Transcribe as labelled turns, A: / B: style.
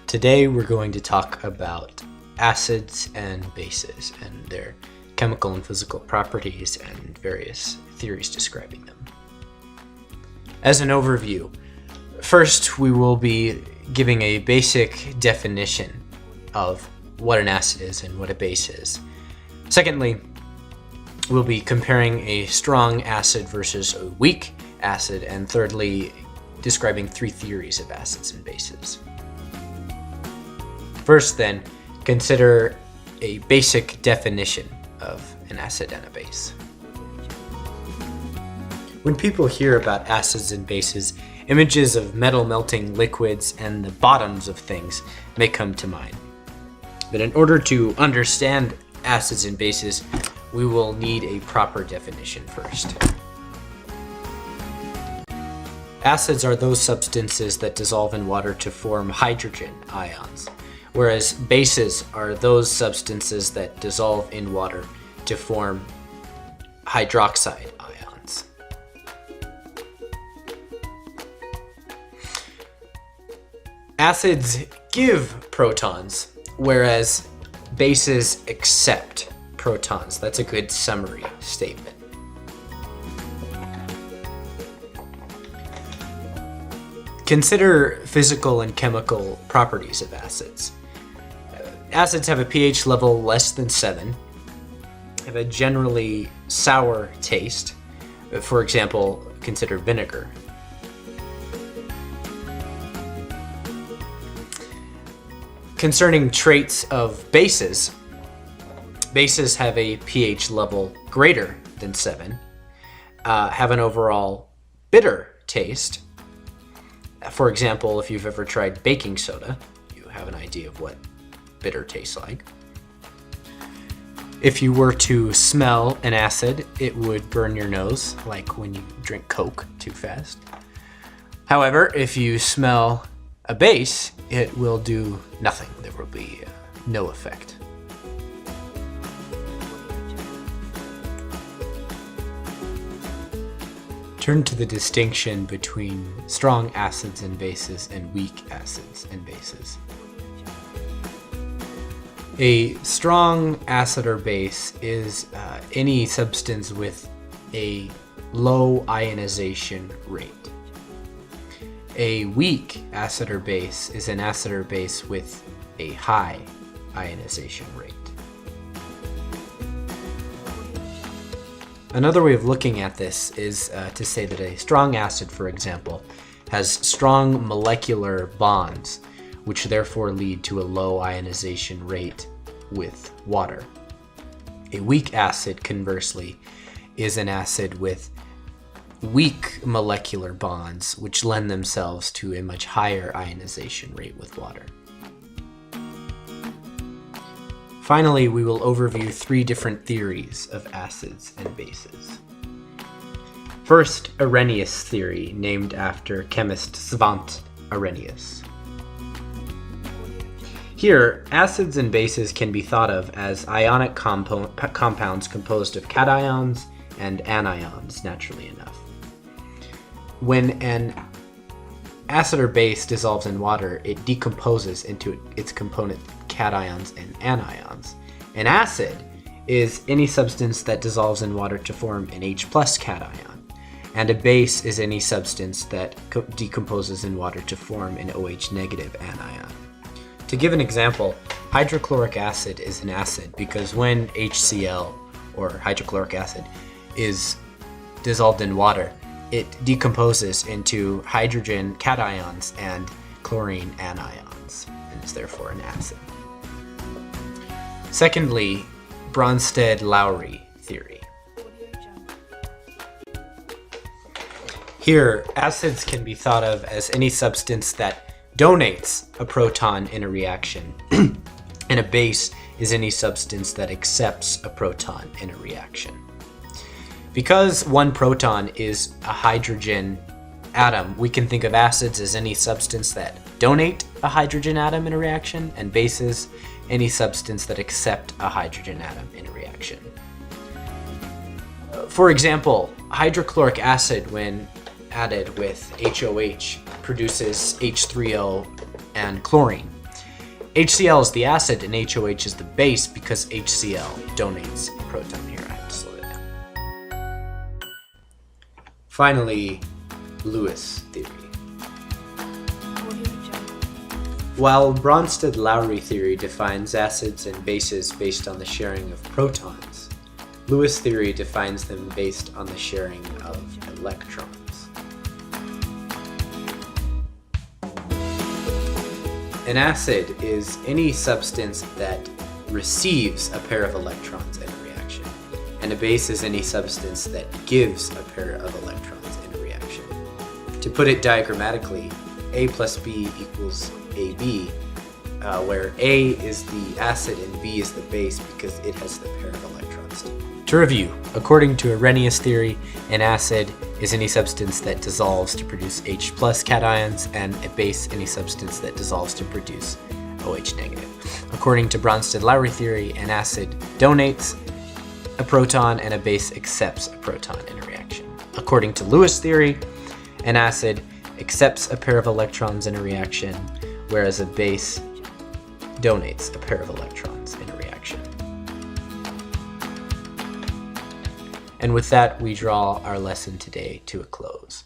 A: Today we're going to talk about acids and bases and their chemical and physical properties and various theories describing them. As an overview, first we will be giving a basic definition of what an acid is and what a base is. Secondly, we'll be comparing a strong acid versus a weak acid, and thirdly, describing three theories of acids and bases. First then, consider a basic definition of an acid and a base. When people hear about acids and bases, images of metal melting liquids and the bottoms of things may come to mind. But in order to understand acids and bases, we will need a proper definition first. Acids are those substances that dissolve in water to form hydrogen ions, whereas bases are those substances that dissolve in water to form hydroxide ions. Acids give protons, whereas bases accept protons. That's a good summary statement. Consider physical and chemical properties of acids. Acids have a pH level less than 7, have a generally sour taste. For example, consider vinegar. Concerning traits of bases, bases have a pH level greater than 7, have an overall bitter taste. For example, if you've ever tried baking soda, you have an idea of what bitter tastes like. If you were to smell an acid, it would burn your nose, like when you drink Coke too fast. However, if you smell a base, it will do nothing. There will be no effect. Turn to the distinction between strong acids and bases and weak acids and bases. A strong acid or base is any substance with a low ionization rate. A weak acid or base is an acid or base with a high ionization rate. Another way of looking at this is to say that a strong acid, for example, has strong molecular bonds, which therefore lead to a low ionization rate with water. A weak acid, conversely, is an acid with weak molecular bonds, which lend themselves to a much higher ionization rate with water. Finally, we will overview three different theories of acids and bases. First, Arrhenius theory, named after chemist Svante Arrhenius. Here, acids and bases can be thought of as ionic compounds composed of cations and anions, naturally enough. When an acid or base dissolves in water, it decomposes into its component cations and anions. An acid is any substance that dissolves in water to form an H+ cation, and a base is any substance that decomposes in water to form an OH- anion. To give an example, hydrochloric acid is an acid because when HCl, or hydrochloric acid, is dissolved in water, it decomposes into hydrogen cations and chlorine anions, and is therefore an acid. Secondly, Bronsted-Lowry theory. Here, acids can be thought of as any substance that donates a proton in a reaction, and a base is any substance that accepts a proton in a reaction. Because one proton is a hydrogen atom, we can think of acids as any substance that donate a hydrogen atom in a reaction, and bases any substance that accept a hydrogen atom in a reaction. For example, hydrochloric acid, when added with HOH, produces H3O and chlorine. HCl is the acid and HOH is the base because HCl donates a proton. Here, I have to slow it down. Finally, Lewis theory. While Bronsted-Lowry theory defines acids and bases based on the sharing of protons, Lewis theory defines them based on the sharing of electrons. An acid is any substance that receives a pair of electrons in a reaction, and a base is any substance that gives a pair of electrons in a reaction. To put it diagrammatically, A plus B equals AB, where A is the acid and B is the base because it has the pair of electrons. To review, according to Arrhenius theory, an acid is any substance that dissolves to produce H plus cations, and a base any substance that dissolves to produce OH negative. According to Bronsted-Lowry theory, an acid donates a proton and a base accepts a proton in a reaction. According to Lewis theory, an acid accepts a pair of electrons in a reaction, whereas a base donates a pair of electrons in a reaction. And with that, we draw our lesson today to a close.